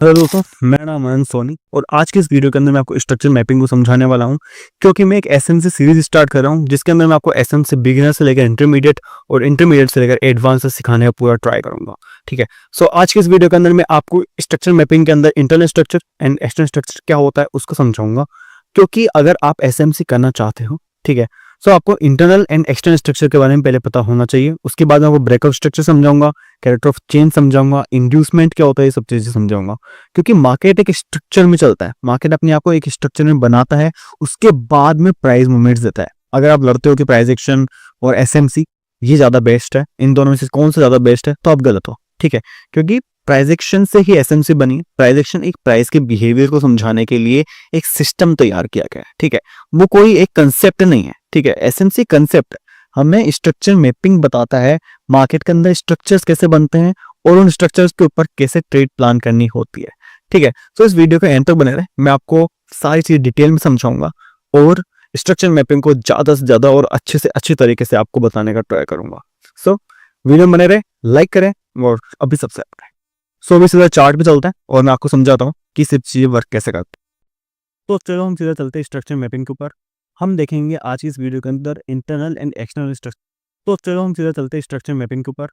Hello दोस्तों, मेरा नाम है सोनी और आज के इस वीडियो के अंदर मैं आपको स्ट्रक्चर मैपिंग को समझाने वाला हूं, क्योंकि मैं एक एसएम से सीरीज स्टार्ट कर रहा हूं जिसके अंदर मैं आपको एसएम से बिगिनर से लेकर इंटरमीडिएट और इंटरमीडिएट से लेकर एडवांस तक सिखाने का पूरा ट्राई करूंगा। ठीक है। सो आज के इस वीडियो के अंदर मैं आपको स्ट्रक्चर मैपिंग के अंदर internal structure and external structure क्या होता है उसको समझाऊंगा, क्योंकि अगर आप एसएमसी करना चाहते हो, ठीक है, सो आपको इंटरनल एंड एक्सटर्नल स्ट्रक्चर के बारे में पहले पता होना चाहिए। उसके बाद मैं आपको ब्रेकअप स्ट्रक्चर समझाऊंगा, कैरेक्टर ऑफ चेंज समझाऊंगा, इंड्यूसमेंट क्या होता है, ये सब चीजें समझाऊंगा। क्योंकि मार्केट एक स्ट्रक्चर में चलता है, मार्केट अपने आप को एक स्ट्रक्चर में बनाता है, उसके बाद में प्राइस मूवमेंट्स देता है। अगर आप लड़ते हो कि प्राइस एक्शन और एसएमसी ये ज्यादा बेस्ट है, इन दोनों में से कौन सा ज्यादा बेस्ट है, तो आप गलत हो। ठीक है। क्योंकि प्राइस एक्शन से ही एसएमसी बनी। प्राइस एक्शन एक प्राइस के बिहेवियर को समझाने के लिए एक सिस्टम तैयार किया गया है। ठीक है। वो कोई एक कंसेप्ट नहीं है। ठीक है। एसएमसी कंसेप्ट हमें स्ट्रक्चर मैपिंग बताता है, मार्केट के अंदर स्ट्रक्चर्स कैसे बनते हैं और उन स्ट्रक्चर्स के ऊपर कैसे ट्रेड प्लान करनी होती है। ठीक है। तो इस वीडियो के एंड तक बने रहे, मैं आपको सारी चीज डिटेल में समझाऊंगा और स्ट्रक्चर मैपिंग को ज्यादा से ज्यादा और अच्छे से अच्छी तरीके से आपको बताने का ट्राई करूंगा। सो वीडियो में बने रहे, लाइक करें और अभी सब्सक्राइब करें। सो अभी सीधा चार्ट पे चलते हैं और मैं आपको समझाता हूँ कि सिर्फ चीजें वर्क कैसे करती हैं। तो चलो हम सीधा चलते हैं स्ट्रक्चर मैपिंग के ऊपर। हम देखेंगे आज की इस वीडियो के अंदर इंटरनल एंड एक्सटर्नल स्ट्रक्चर। तो चलो हम सीधा चलते हैं स्ट्रक्चर मैपिंग के ऊपर।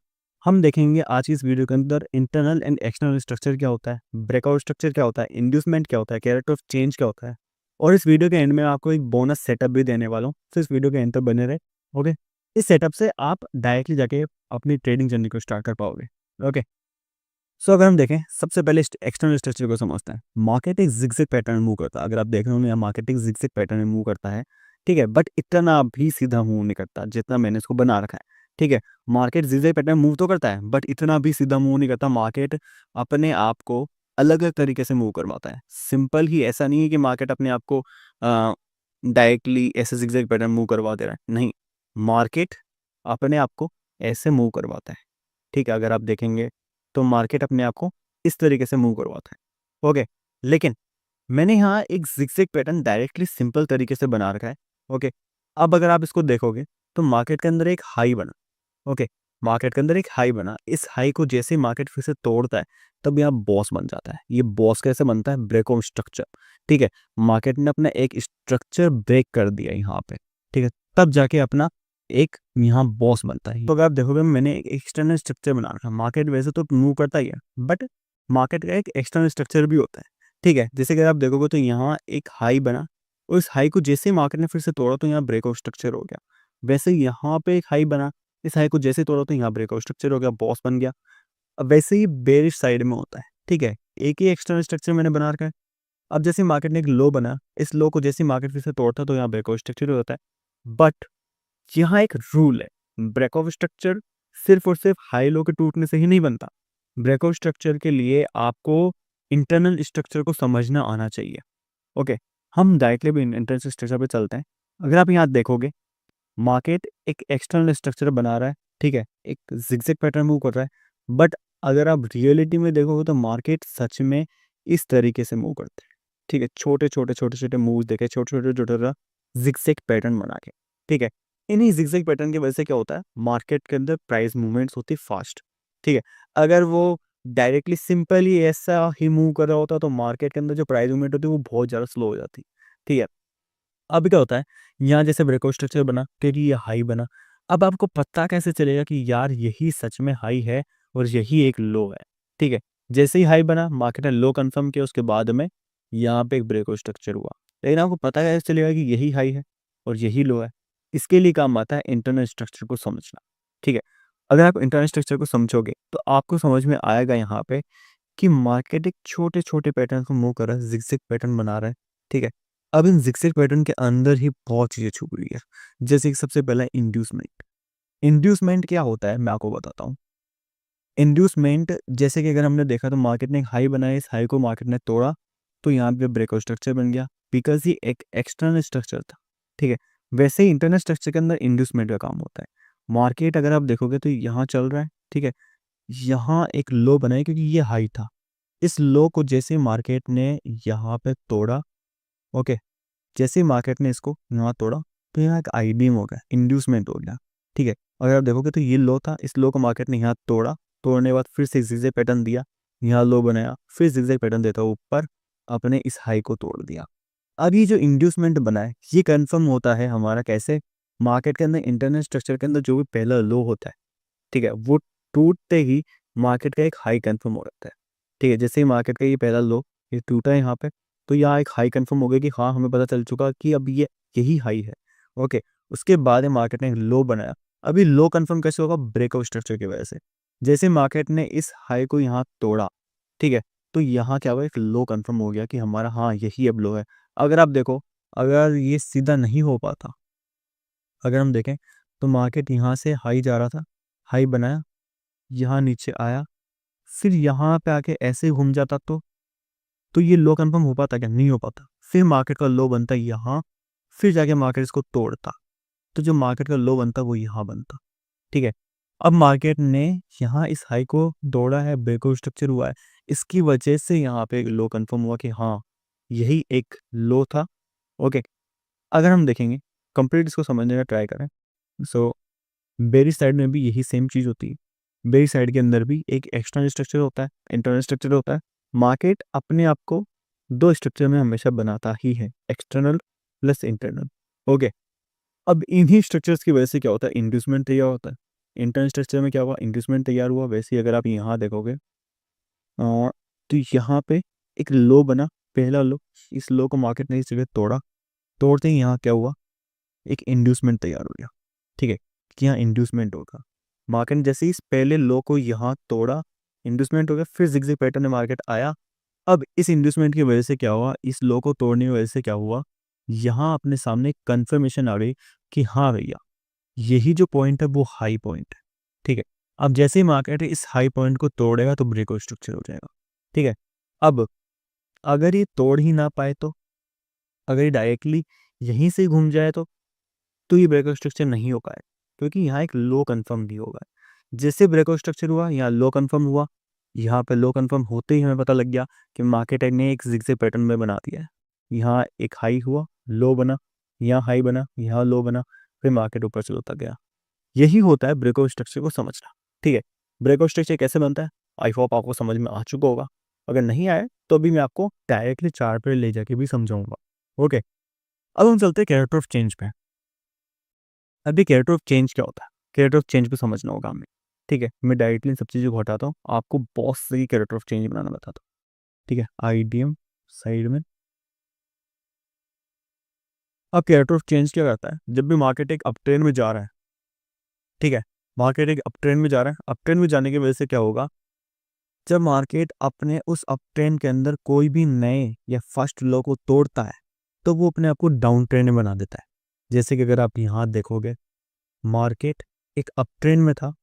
हम देखेंगे आज की इस वीडियो के अंदर इंटरनल एंड एक्सटर्नल स्ट्रक्चर क्या होता है, ब्रेकआउट स्ट्रक्चर क्या होता है, इंड्यूसमेंट क्या होता है, कैरेक्टर ऑफ चेंज क्या होता है। और इस वीडियो के एंड में आपको एक बोनस सेटअप भी देने वाला हूँ, तो इस वीडियो के एंड तक बने रहे। ओके। इस सेटअप से आप डायरेक्टली जाके अपनी ट्रेडिंग जर्नी को स्टार्ट कर पाओगे। ओके। सो अगर हम देखें, सबसे पहले एक्सटर्नल स्ट्रक्चर को समझते हैं। मार्केट एक जिगजैग पैटर्न मूव करता है। अगर आप देख रहे हो ना, मार्केट एक जिगजैग पैटर्न में मूव करता है। ठीक है। बट इतना भी सीधा मूव नहीं करता जितना मैंने इसको बना रखा है। ठीक है। मार्केट जिगजैग पैटर्न मूव तो करता है बट इतना भी सीधा मूव नहीं करता। मार्केट अपने आप को अलग अलग तरीके से मूव करवाता है। सिंपल ही ऐसा नहीं है कि मार्केट अपने आप को डायरेक्टली ऐसे जिगजैग पैटर्न मूव करवा दे रहा है, नहीं। मार्केट अपने आप को ऐसे मूव करवाता है। ठीक है। अगर आप देखेंगे तो मार्केट अपने आप को इस तरीके से मूव करवाता है। ओके। लेकिन मैंने यहाँ एक जिगजैग पैटर्न डायरेक्टली सिंपल तरीके से बना रखा है। ओके। अब अगर आप इसको देखोगे तो मार्केट के अंदर एक हाई बना। ओके। मार्केट के अंदर एक हाई बना, इस हाई को जैसे ही मार्केट फिर से तोड़ता है तब यहाँ बॉस बन जाता है। ये बॉस कैसे बनता है, ब्रेक ऑफ स्ट्रक्चर। ठीक है। मार्केट ने अपना एक स्ट्रक्चर ब्रेक कर दिया यहाँ पे। ठीक है। तब जाके अपना एक यहाँ बॉस बनता है। तो अगर आप देखोगे मैंने एक एक्सटर्नल स्ट्रक्चर बना रखा है। मार्केट वैसे तो मूव करता ही है बट मार्केट का एक एक्सटर्नल स्ट्रक्चर भी होता है। ठीक है। जैसे कि आप देखोगे तो यहाँ एक हाई बना और इस हाई को जैसे ही मार्केट ने फिर से तोड़ा तो यहाँ ब्रेकआउट स्ट्रक्चर हो गया। वैसे ही यहाँ पे एक हाई बना, इस हाई को जैसे ही तोड़ा तो यहाँ ब्रेकआउट स्ट्रक्चर हो गया, बॉस बन गया। अब वैसे ही बेरिश साइड में होता है। ठीक है। एक ही एक्सटर्नल स्ट्रक्चर मैंने बना रखा है। अब जैसे मार्केट ने एक लो बना, इस लो को जैसे ही मार्केट फिर से तोड़ता तो यहाँ ब्रेकआउट स्ट्रक्चर होता है। बट यहाँ एक रूल है, ब्रेकआउट स्ट्रक्चर सिर्फ और सिर्फ हाई लो के टूटने से ही नहीं बनता। ब्रेकआउट स्ट्रक्चर के लिए आपको इंटरनल स्ट्रक्चर को समझना आना चाहिए। ओके। हम डायरेक्टली भी इंटरनल स्ट्रक्चर पे चलते हैं। अगर आप यहाँ देखोगे, मार्केट एक एक्सटर्नल स्ट्रक्चर बना रहा है। ठीक है। एक जिगजैग पैटर्न मूव कर रहा है। बट अगर आप रियलिटी में देखोगे तो मार्केट सच में इस तरीके से मूव करते हैं। ठीक है। छोटे छोटे छोटे छोटे मूव देखे, छोटे छोटे छोटे जिगजैग पैटर्न बना के। ठीक है। इन्हीं जिगजैग पैटर्न की वजह से क्या होता है, मार्केट के अंदर प्राइस मूवमेंट्स होती फास्ट। ठीक है। अगर वो डायरेक्टली सिंपली ऐसा ही मूव कर रहा होता तो मार्केट के अंदर जो प्राइस मूवमेंट होती है वो बहुत ज़्यादा स्लो हो जाती। ठीक है। अब क्या होता है, यहाँ जैसे ब्रेकआउट स्ट्रक्चर बना क्योंकि ये हाई बना। अब आपको पता कैसे चलेगा कि यार यही सच में हाई है और यही एक लो है। ठीक है। जैसे ही हाई बना, मार्केट ने लो कंफर्म किया, उसके बाद में यहाँ पे एक ब्रेकआउट स्ट्रक्चर हुआ। लेकिन आपको पता कैसे चलेगा कि यही हाई है और यही लो है? इसके लिए काम आता है इंटरनल स्ट्रक्चर को समझना। ठीक है। अगर आप इंटरनल स्ट्रक्चर को समझोगे तो आपको समझ में आएगा यहाँ पे कि मार्केट एक छोटे छोटे पैटर्न को मूव कर रहा है, जिगजैग पैटर्न बना रहा है। ठीक है। अब इन जिगजैग पैटर्न के अंदर ही बहुत चीजें छुपी हुई है। जैसे कि सबसे पहला इंड्यूसमेंट। इंड्यूसमेंट क्या होता है मैं आपको बताता हूँ। इंड्यूसमेंट जैसे कि अगर हमने देखा तो मार्केट ने एक हाई बनाया, इस हाई को मार्केट ने तोड़ा तो यहाँ पे ब्रेकआउट स्ट्रक्चर बन गया, बिकॉज ये एक एक्सटर्नल स्ट्रक्चर था। ठीक है। वैसे ही इंटरनल स्ट्रक्चर के अंदर इंड्यूसमेंट का काम होता है। मार्केट अगर आप देखोगे तो यहाँ चल रहा है। ठीक है। यहाँ एक लो बनाया क्योंकि ये हाई था। इस लो को जैसे मार्केट ने यहाँ पे तोड़ा, ओके, जैसे ही मार्केट ने इसको यहाँ तोड़ा तो यहाँ एक आई बीम हो गया, इंड्यूसमेंट हो गया। ठीक है। अगर आप देखोगे तो ये लो था, इस लो को मार्केट ने यहाँ तोड़ा, तोड़ने के बाद फिर से जिगजैग पैटर्न दिया, यहाँ लो बनाया, फिर zigzag पैटर्न देता हुआ ऊपर अपने इस हाई को तोड़ दिया। अब ये जो इंड्यूसमेंट बना है ये कंफर्म होता है हमारा कैसे, मार्केट के अंदर इंटरनल स्ट्रक्चर के अंदर जो भी पहला लो होता है, ठीक है, वो टूटते ही मार्केट का एक हाई कंफर्म हो जाता है। ठीक है, जैसे ही मार्केट का ये पहला लो ये टूटा है यहाँ पे, तो यहाँ एक हाई कंफर्म हो गया कि हाँ हमें पता चल चुका कि अब ये यही हाई है। ओके, उसके बाद मार्केट ने लो बनाया। अभी लो कंफर्म कैसे होगा, ब्रेकआउट स्ट्रक्चर की वजह से। जैसे मार्केट ने इस हाई को यहाँ तोड़ा, ठीक है, तो यहाँ क्या हुआ, एक लो कंफर्म हो गया कि हमारा हाँ यही अब लो है। अगर आप देखो, अगर ये सीधा नहीं हो पाता, अगर हम देखें तो मार्केट यहाँ से हाई जा रहा था, हाई बनाया, यहाँ नीचे आया, फिर यहाँ पे आके ऐसे घूम जाता तो ये लो कंफर्म हो पाता क्या, नहीं हो पाता। फिर मार्केट का लो बनता यहाँ, फिर जाके मार्केट इसको तोड़ता, तो जो मार्केट का लो बनता वो यहाँ बनता। ठीक है, अब मार्केट ने यहाँ इस हाई को तोड़ा है, ब्रेकआउट स्ट्रक्चर हुआ है, इसकी वजह से यहाँ पे एक लो कंफर्म हुआ कि हाँ यही एक लो था। ओके, अगर हम देखेंगे कंप्लीट इसको समझने का ट्राई करें, सो बेरिश साइड में भी यही सेम चीज़ होती है। बेरिश साइड के अंदर भी एक एक्सटर्नल स्ट्रक्चर होता है, इंटरनल स्ट्रक्चर होता है। मार्केट अपने आप को दो स्ट्रक्चर में हमेशा बनाता ही है, एक्सटर्नल प्लस इंटरनल। ओके, अब इन्हीं स्ट्रक्चर्स की वजह से क्या होता है, इंड्यूसमेंट तैयार होता है। इंटरनल स्ट्रक्चर में क्या हुआ, इंड्यूसमेंट तैयार हुआ। वैसे ही अगर आप यहाँ देखोगे तो यहाँ पे एक लो बना, पहला लो, इस लो को मार्केट ने इस जगह तोड़ा, तोड़ते ही यहाँ क्या हुआ, एक इंड्यूसमेंट तैयार हो गया। ठीक है, कि यहाँ इंड्यूसमेंट होगा। मार्केट ने जैसे ही इस पहले लो को यहाँ तोड़ा, इंड्यूसमेंट हो गया, फिर जिगजैग पैटर्न में मार्केट आया। अब इस इंड्यूसमेंट की वजह से क्या हुआ, इस लो को तोड़ने की वजह से क्या हुआ, यहाँ अपने सामने कंफर्मेशन आ गई कि हाँ भैया यही जो पॉइंट है वो हाई पॉइंट है। ठीक है, अब जैसे ही मार्केट इस हाई पॉइंट को तोड़ेगा तो ब्रेकआउट स्ट्रक्चर हो जाएगा। ठीक है, अब अगर ये तोड़ ही ना पाए तो, अगर ये डायरेक्टली यहीं से घूम जाए तो ये ब्रेकआउट स्ट्रक्चर नहीं हो पाएगा, क्योंकि यहाँ एक लो कंफर्म भी होगा। जैसे ब्रेकआउट स्ट्रक्चर हुआ, यहाँ लो कंफर्म हुआ, यहाँ पे लो कंफर्म होते ही हमें पता लग गया कि मार्केट ने एक जिगजैग पैटर्न में बना दिया है। यहाँ एक हाई हुआ, लो बना, यहाँ हाई बना, यहाँ लो बना, फिर मार्केट ऊपर चलता गया। यही होता है ब्रेकआउट स्ट्रक्चर को समझना। ठीक है, ब्रेकआउट स्ट्रक्चर कैसे बनता है, आई होप आपको समझ में आ चुका होगा। अगर नहीं आया तो अभी मैं आपको डायरेक्टली चार्ट पे ले जाके भी समझाऊंगा। ओके, अब हम चलते हैं कैरेक्टर ऑफ चेंज पे। अभी कैरेक्टर ऑफ चेंज क्या होता है, कैरेक्टर ऑफ चेंज पे समझना होगा हमें। ठीक है, मैं डायरेक्टली सब चीज़ों को हटाता हूँ, आपको बहुत सही कैरेक्टर ऑफ चेंज बनाना बताता हूँ। ठीक है, आईडीएम साइड में। अब कैरेक्टर ऑफ चेंज क्या करता है, जब भी मार्केट एक अप ट्रेंड में जा रहा है, ठीक है, मार्केट एक अप ट्रेंड में जा रहा है, अप ट्रेंड में जाने की वजह से क्या होगा, जब मार्केट अपने उस अप ट्रेंड के अंदर कोई भी नए या फर्स्ट लो को तोड़ता है तो वो अपने आप को डाउन ट्रेंड में बना देता है। जैसे कि अगर आप यहाँ देखोगे, मार्केट एक अप ट्रेंड में था,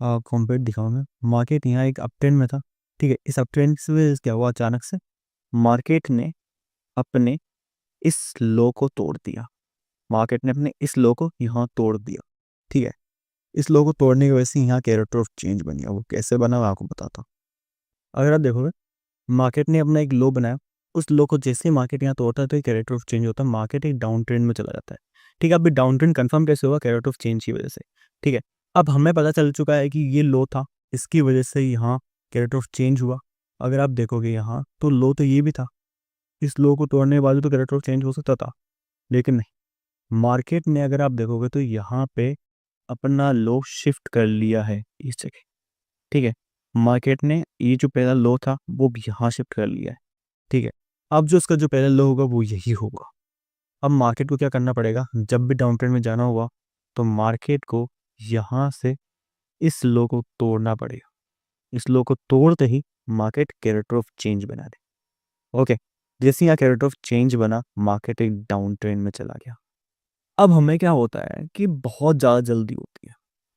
कॉम्पेट दिखाऊं मैं, मार्केट यहाँ एक अप ट्रेंड में था। ठीक है, इस अप ट्रेंड की वजह से क्या हुआ, अचानक से मार्केट ने अपने इस लो को तोड़ दिया, मार्केट ने अपने इस लो को यहाँ तोड़ दिया। ठीक है, इस लो को तोड़ने की वजह से यहाँ कैरेक्टर ऑफ चेंज बन गया। वो कैसे बना मैं आपको बताता हूँ। अगर आप देखोगे, मार्केट ने अपना एक लो बनाया, उस लो को जैसे ही मार्केट यहाँ तोड़ता है तो कैरेक्टर ऑफ चेंज होता है, मार्केट एक डाउन ट्रेंड में चला जाता है। ठीक है, अभी डाउन ट्रेंड कंफर्म कैसे हुआ, कैरेक्टर ऑफ चेंज की वजह से। ठीक है, अब हमें पता चल चुका है कि ये लो था, इसकी वजह से यहाँ कैरेक्टर ऑफ चेंज हुआ। अगर आप देखोगे यहाँ तो लो तो ये भी था, इस लो को तोड़ने के बाद तो कैरेक्टर ऑफ चेंज हो सकता था, लेकिन नहीं, मार्केट ने अगर आप देखोगे तो यहाँ पे अपना लो शिफ्ट कर लिया है इस जगह। ठीक है, मार्केट ने ये जो पहला लो था वो भी यहाँ शिफ्ट कर लिया है। ठीक है, अब जो इसका जो पहला लो होगा वो यही होगा। अब मार्केट को क्या करना पड़ेगा, जब भी डाउन ट्रेंड में जाना हुआ तो मार्केट को यहाँ से इस लो को तोड़ना पड़ेगा। इस लो को तोड़ते ही मार्केट कैरेक्टर ऑफ चेंज बना दे। ओके, जैसे यहाँ कैरेक्टर ऑफ चेंज बना, मार्केट एक डाउन ट्रेंड में चला गया। अब हमें क्या होता है कि बहुत ज़्यादा जल्दी होती है,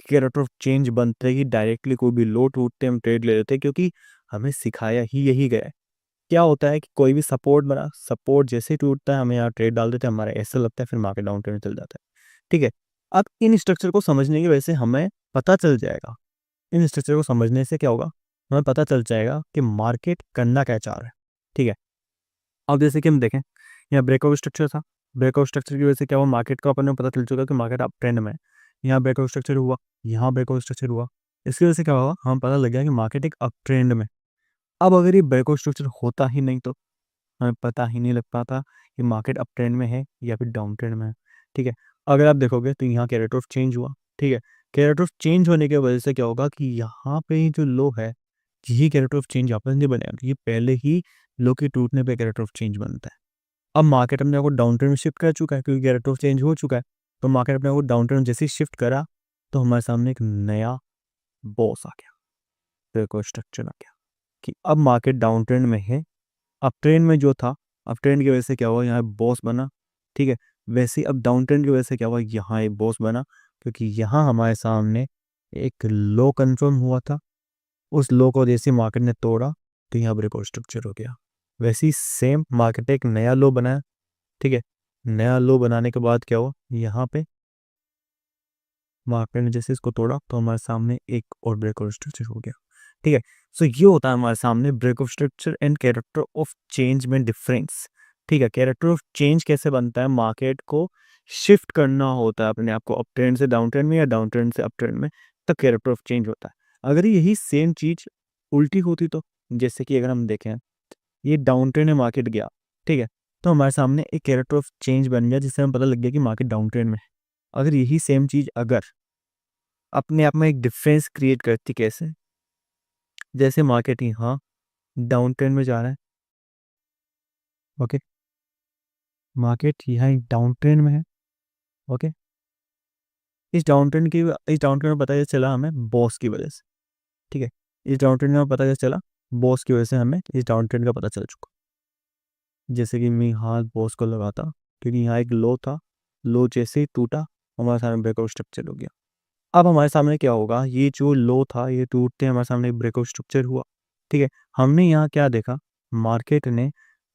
कैरेक्टर ऑफ चेंज बनते ही डायरेक्टली कोई भी लो टूटते हम ट्रेड ले लेते हैं, क्योंकि हमें सिखाया ही यही गया है। क्या होता है कि कोई भी सपोर्ट बना, सपोर्ट जैसे ही टूटता है हमें यहाँ ट्रेड डाल देते हैं, हमारा ऐसा लगता है, फिर मार्केट डाउन ट्रेंड चल जाता है। ठीक है, अब इन स्ट्रक्चर को समझने की वजह से हमें पता चल जाएगा, इन स्ट्रक्चर को समझने से क्या होगा, हमें पता चल जाएगा कि मार्केट करना क्या चाह रहा है। ठीक है, अब जैसे कि हम देखें, यहाँ ब्रेकआउट स्ट्रक्चर था, ब्रेकआउट स्ट्रक्चर की वजह से क्या हुआ, मार्केट को अपन को पता चल चुका कि मार्केट अप ट्रेंड में है। यहाँ ब्रेकआउट स्ट्रक्चर हुआ, यहाँ ब्रेकआउट स्ट्रक्चर हुआ, इसकी वजह से क्या होगा, हमें पता लग गया कि मार्केट एक अप ट्रेंड में। अब अगर ये ब्रेकआउट स्ट्रक्चर होता ही नहीं तो हमें पता ही नहीं लग पाता कि मार्केट अप ट्रेंड में है या फिर डाउन ट्रेंड में है। ठीक है, अगर आप देखोगे तो यहाँ कैरेक्टर ऑफ चेंज हुआ। ठीक है, कैरेक्टर ऑफ चेंज होने की वजह से क्या होगा कि यहाँ पे जो लो है, यही कैरेक्टर ऑफ चेंज वापस नहीं बनेगा, ये पहले ही लो के टूटने पे कैरेक्टर ऑफ चेंज बनता है। अब मार्केट अपने आप को डाउन ट्रेंड में शिफ्ट कर चुका है क्योंकि कैरेक्टर ऑफ चेंज हो चुका है। तो मार्केट अपने आप को डाउन ट्रेंड में जैसे ही शिफ्ट करा तो हमारे सामने एक नया बॉस आ गया, ब्रेकआउट स्ट्रक्चर आ गया कि अब मार्केट डाउन ट्रेंड में है। अप ट्रेंड में जो था, अप ट्रेंड की वजह से क्या हुआ, यहाँ बॉस बना। ठीक है, वैसे ही अब डाउन ट्रेंड की वजह से क्या हुआ, यहाँ एक बॉस बना क्योंकि यहाँ हमारे सामने एक लो कंफर्म हुआ था। उस लो को जैसे मार्केट ने तोड़ा तो यहाँ ब्रेकआउट स्ट्रक्चर हो गया। वैसे ही सेम मार्केट एक नया लो बनाया। ठीक है, नया लो बनाने के बाद क्या हुआ, यहाँ पे मार्केट ने जैसे इसको तोड़ा तो हमारे सामने एक और ब्रेकआउट स्ट्रक्चर हो गया। ठीक है, सो ये होता है हमारे सामने breakout structure and character of change में डिफरेंस। ठीक है, कैरेक्टर ऑफ चेंज कैसे बनता है, मार्केट को शिफ्ट करना होता है अपने आप को अप ट्रेंड से डाउन ट्रेंड में या डाउन ट्रेंड से अप ट्रेंड में, तब कैरेक्टर ऑफ चेंज होता है। अगर यही सेम चीज उल्टी होती तो, जैसे कि अगर हम देखें ये डाउन ट्रेंड में मार्केट गया, ठीक है, तो हमारे सामने एक कैरेक्टर ऑफ चेंज बन गया जिससे हमें पता लग गया कि मार्केट डाउन ट्रेंड में है। अगर यही सेम चीज अगर अपने आप में एक डिफरेंस क्रिएट करती, कैसे, जैसे मार्केट यहाँ डाउन ट्रेंड में जा रहा है। ओके, मार्केट यहाँ एक डाउन ट्रेंड में है। ओके, इस डाउन ट्रेंड में पता चला हमें बॉस की वजह से। ठीक है, इस डाउन ट्रेंड में पता चला बॉस की वजह से हमें इस डाउन ट्रेंड का पता चल चुका। जैसे कि मैं यहाँ बॉस को लगाता क्योंकि यहाँ एक लो था, लो जैसे ही टूटा हमारे सामने ब्रेकआउट स्ट्रक्चर हो गया। अब हमारे सामने क्या होगा, ये जो लो था ये टूटते हमारे सामने एक ब्रेकआउट स्ट्रक्चर हुआ। ठीक है, हमने यहाँ क्या देखा, मार्केट ने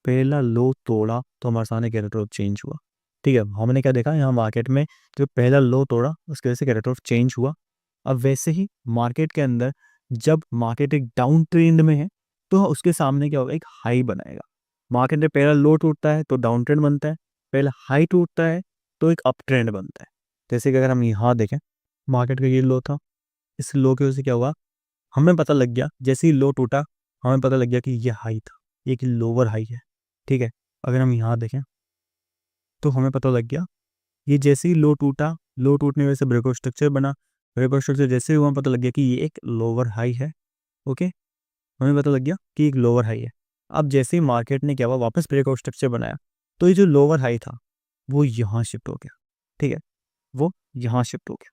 पहला लो तोड़ा तो हमारे सामने कैरेक्टर ऑफ चेंज हुआ। ठीक है, हमने क्या देखा, यहाँ मार्केट में जो पहला लो तोड़ा उसकी वजह से कैरेक्टर ऑफ चेंज हुआ। अब वैसे ही मार्केट के अंदर जब मार्केट एक डाउन ट्रेंड में है तो उसके सामने क्या होगा, एक हाई बनाएगा। मार्केट में पहला लो टूटता है तो डाउन ट्रेंड बनता है, पहला हाई टूटता है तो एक अप ट्रेंड बनता है। जैसे कि अगर हम यहाँ देखें, मार्केट का ये लो था, इस लो की वजह से क्या हुआ, हमें पता लग गया जैसे ही लो टूटा हमें पता लग गया कि ये हाई था, ये कि लोअर हाई है। ठीक है, अगर हम यहाँ देखें तो हमें पता लग गया ये जैसे ही लो टूटा, लो टूटने की वजह से ब्रेकआउट स्ट्रक्चर बना, ब्रेकआउट स्ट्रक्चर जैसे ही हुआ पता लग गया कि ये एक लोअर हाई है। ओके, हमें पता लग गया कि एक लोअर हाई है। अब जैसे ही मार्केट ने क्या हुआ, वापस ब्रेकआउट स्ट्रक्चर बनाया तो ये जो लोअर हाई था वो यहाँ शिफ्ट हो गया। ठीक है, वो यहाँ शिफ्ट हो गया,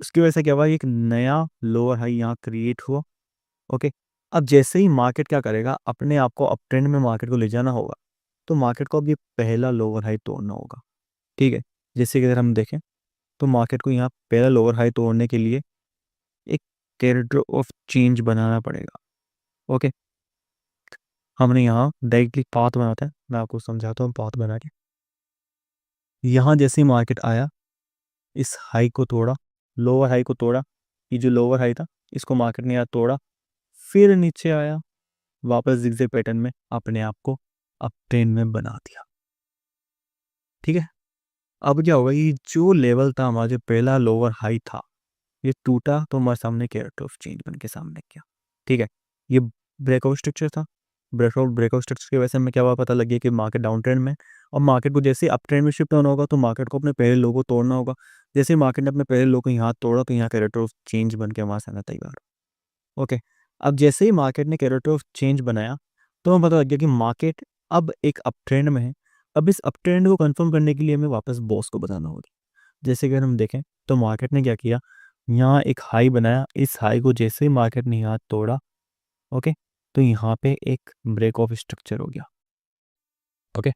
उसकी वजह से क्या हुआ, एक नया लोअर हाई यहाँ क्रिएट हुआ। ओके, अब जैसे ही मार्केट क्या करेगा, अपने आप को अप ट्रेंड में मार्केट को ले जाना होगा तो मार्केट को अब ये पहला लोअर हाई तोड़ना होगा। ठीक है, जैसे कि अगर हम देखें तो मार्केट को यहाँ पहला लोअर हाई तोड़ने के लिए एक कैरेक्टर ऑफ चेंज बनाना पड़ेगा। ओके, हमने यहाँ डायरेक्टली पाथ बनाता है, मैं आपको समझाता हूँ पाथ बना के। यहाँ जैसे ही मार्केट आया, इस हाई को तोड़ा, लोअर हाई को तोड़ा, ये जो लोअर हाई था इसको मार्केट ने यहाँ तोड़ा, फिर नीचे आया, वापस जिगजैग पैटर्न में अपने आप को अप ट्रेंड में बना दिया। ठीक है, अब क्या होगा, ये जो लेवल था हमारा, जो पहला लोअर हाई था ये टूटा तो हमारे सामने कैरेक्टर ऑफ चेंज बन के सामने क्या। ठीक है, ये ब्रेकआउट स्ट्रक्चर था, ब्रेकआउट स्ट्रक्चर की वजह से हमें क्या हुआ, पता लग गया कि मार्केट डाउन ट्रेंड में। और मार्केट को जैसे अप ट्रेंड में शिफ्ट होना होगा तो मार्केट को अपने पहले लो को तोड़ना होगा। जैसे मार्केट ने अपने पहले लो को यहाँ तोड़ा तो यहाँ कैरेक्टर ऑफ चेंज बन के हमारे सामने तैयार। ओके, अब जैसे ही मार्केट ने कैरेक्टर ऑफ चेंज बनाया तो हमें पता लग गया कि मार्केट अब एक अप ट्रेंड में है। अब इस अप ट्रेंड को कंफर्म करने के लिए हमें वापस बॉस को बताना होगा। जैसे कि अगर हम देखें तो मार्केट ने क्या किया, यहाँ एक हाई बनाया, इस हाई को जैसे ही मार्केट ने यहाँ तोड़ा, ओके, तो यहाँ पे एक ब्रेक ऑफ स्ट्रक्चर हो गया। ओके,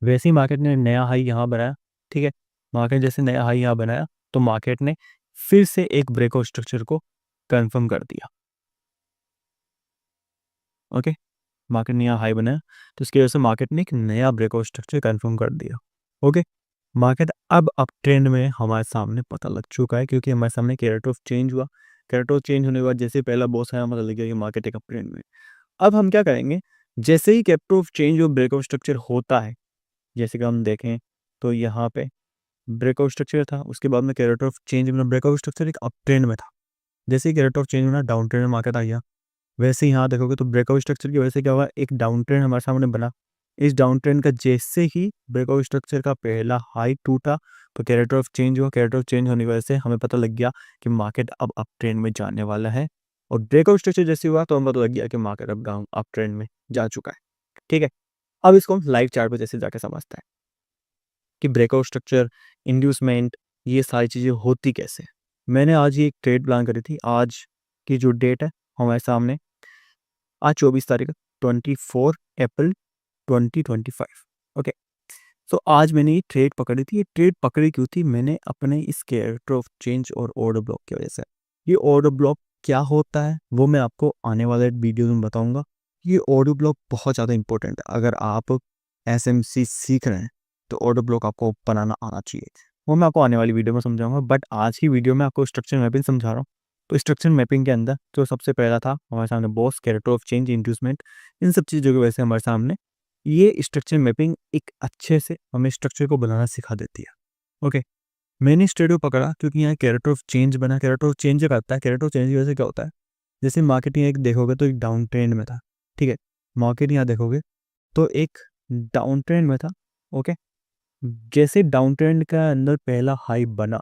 वैसे ही मार्केट ने नया हाई यहाँ बनाया। ठीक है, मार्केट जैसे नया हाई यहाँ बनाया तो मार्केट ने फिर से एक ब्रेक ऑफ स्ट्रक्चर को कंफर्म कर दिया। ओके, मार्केट ने यहाँ हाई बनाया तो इसकी वजह से मार्केट ने एक नया ब्रेकआउट स्ट्रक्चर कंफर्म कर दिया। ओके, मार्केट अब अप ट्रेंड में हमारे सामने पता लग चुका है क्योंकि हमारे सामने कैरेक्टर ऑफ चेंज हुआ। कैरेक्टर ऑफ चेंज होने के बाद जैसे पहला बॉस आया पता लग गया कि मार्केट एक अप ट्रेंड में। अब हम क्या करेंगे, जैसे ही कैरेक्टर ऑफ चेंज और ब्रेकआउट स्ट्रक्चर होता है, जैसे कि हम देखें तो यहाँ पे ब्रेकआउट स्ट्रक्चर था, उसके बाद में कैरेक्टर ऑफ चेंज बना। ब्रेकआउट स्ट्रक्चर एक अप ट्रेंड में था, जैसे ही कैरेक्टर ऑफ चेंज बना डाउन ट्रेंड में मार्केट आ गया। वैसे ही यहाँ देखोगे तो ब्रेकआउट स्ट्रक्चर की वजह से क्या हुआ, एक डाउन ट्रेंड हमारे सामने बना। इस डाउन ट्रेंड का जैसे ही ब्रेकआउट स्ट्रक्चर का पहला हाई टूटा तो कैरेक्टर ऑफ चेंज हुआ। कैरेक्टर ऑफ चेंज होने की वजह से हमें पता लग गया कि मार्केट अब अप ट्रेंड में जाने वाला है। और ब्रेकआउट स्ट्रक्चर जैसे हुआ तो हमें पता लग गया कि मार्केट अब डाउन अप ट्रेंड में जा चुका है। ठीक है, अब इसको हम लाइव चार्ट पर जैसे जाके समझते हैं कि ब्रेकआउट स्ट्रक्चर, इंड्यूसमेंट, ये सारी चीज़ें होती कैसे। मैंने आज ही एक ट्रेड प्लान करी थी। आज की जो डेट है हमारे सामने, आज 24 तारीख 24 अप्रैल 2025। ओके, तो आज मैंने ये ट्रेड पकड़ी थी। ये ट्रेड पकड़ी क्यों थी, मैंने अपने इस कैरेक्टर ऑफ चेंज और ऑर्डर ब्लॉक की वजह से। ये ऑर्डर ब्लॉक क्या होता है वो मैं आपको आने वाले वीडियो में बताऊंगा। ये ऑर्डर ब्लॉक बहुत ज़्यादा इंपॉर्टेंट है। अगर आप एसएमसी सीख रहे हैं तो ऑर्डर ब्लॉक आपको बनाना आना चाहिए, वो मैं आपको आने वाली वीडियो में समझाऊंगा। बट आज की वीडियो में आपको स्ट्रक्चर मैपिंग समझा रहा हूँ। तो स्ट्रक्चर मैपिंग के अंदर जो सबसे पहला था हमारे सामने boss, character of change, inducement, इन सब चीज़ों की वजह से हमारे सामने ये स्ट्रक्चर मैपिंग एक अच्छे से हमें स्ट्रक्चर को बनाना सिखा देती है। ओके, मैंने इस ट्रेड को पकड़ा क्योंकि यहाँ कैरेक्टर ऑफ चेंज बना। कैरेक्टर ऑफ चेंज जब आता है, कैरेक्टर ऑफ चेंज की वजह से क्या होता है, जैसे मार्केट यहाँ एक देखोगे तो एक डाउन ट्रेंड में था। ठीक है, मार्केट यहाँ देखोगे तो एक डाउन ट्रेंड में था। ओके, जैसे डाउन ट्रेंड का अंदर पहला हाई बना,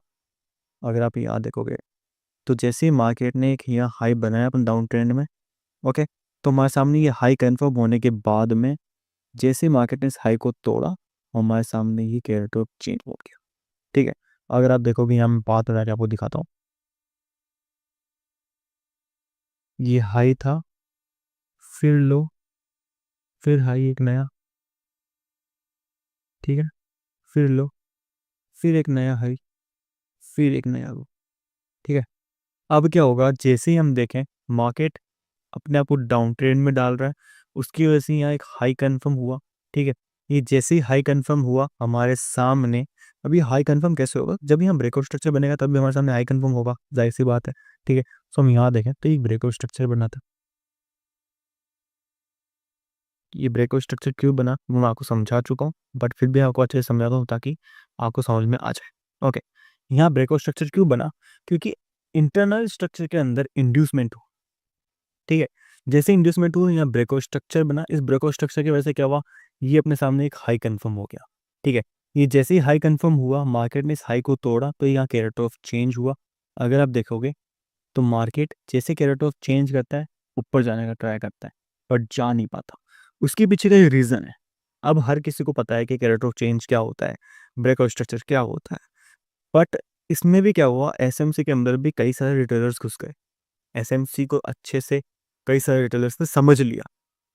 अगर आप यहाँ देखोगे तो जैसे मार्केट ने एक यहाँ हाई बनाया अपन डाउन ट्रेंड में। ओके, तो हमारे सामने ये हाई कन्फर्म होने के बाद में जैसे मार्केट ने इस हाई को तोड़ा, हमारे सामने ये कैरेक्टर चेंज हो गया। ठीक है, अगर आप देखोगे यहाँ मैं बात बता के आपको दिखाता हूँ। ये हाई था, फिर लो, फिर हाई एक नया, ठीक है, फिर लो, फिर एक नया हाई, फिर एक नया लो। ठीक है, अब क्या होगा, जैसे ही हम देखें मार्केट अपने आप को डाउन ट्रेंड में डाल रहा है, उसकी वजह से यहाँ एक हाई कंफर्म हुआ। ठीक है, ये जैसे ही हाई कंफर्म हुआ हमारे सामने, अभी हाई कंफर्म कैसे होगा, जब यहाँ ब्रेकआउट स्ट्रक्चर बनेगा तब भी हमारे सामने हाई कंफर्म होगा, जाहिर सी बात है। ठीक है, तो हम यहाँ देखें तो ये ब्रेकआउट स्ट्रक्चर बना था। ये ब्रेकआउट स्ट्रक्चर क्यों बना वो मैं आपको समझा चुका हूँ, बट फिर भी आपको अच्छे से समझाता हूँ ताकि आपको समझ में आ जाए। ओके, यहाँ ब्रेकआउट स्ट्रक्चर क्यों बना, क्योंकि इंटरनल स्ट्रक्चर के अंदर इंड्यूसमेंट हो। ठीक है, जैसे इंड्यूसमेंट हुआ यहाँ ब्रेकआउट स्ट्रक्चर बना। इस ब्रेकआउट स्ट्रक्चर की वजह से क्या हुआ, ये अपने सामने एक हाई कंफर्म हो गया। ठीक है, ये जैसे ही हाई कंफर्म हुआ मार्केट ने इस हाई को तोड़ा तो यहाँ कैरेक्टर ऑफ चेंज हुआ। अगर आप देखोगे तो मार्केट जैसे कैरेक्टर ऑफ चेंज करता है ऊपर जाने का ट्राई करता है बट जा नहीं पाता। उसके पीछे का ये रीज़न है। अब हर किसी को पता है कि कैरेक्टर ऑफ चेंज क्या होता है, ब्रेकआउट स्ट्रक्चर क्या होता है। बट इसमें भी क्या हुआ, एसएमसी के अंदर भी कई सारे रिटेलर्स घुस गए। एसएमसी को अच्छे से कई सारे रिटेलर्स ने समझ लिया।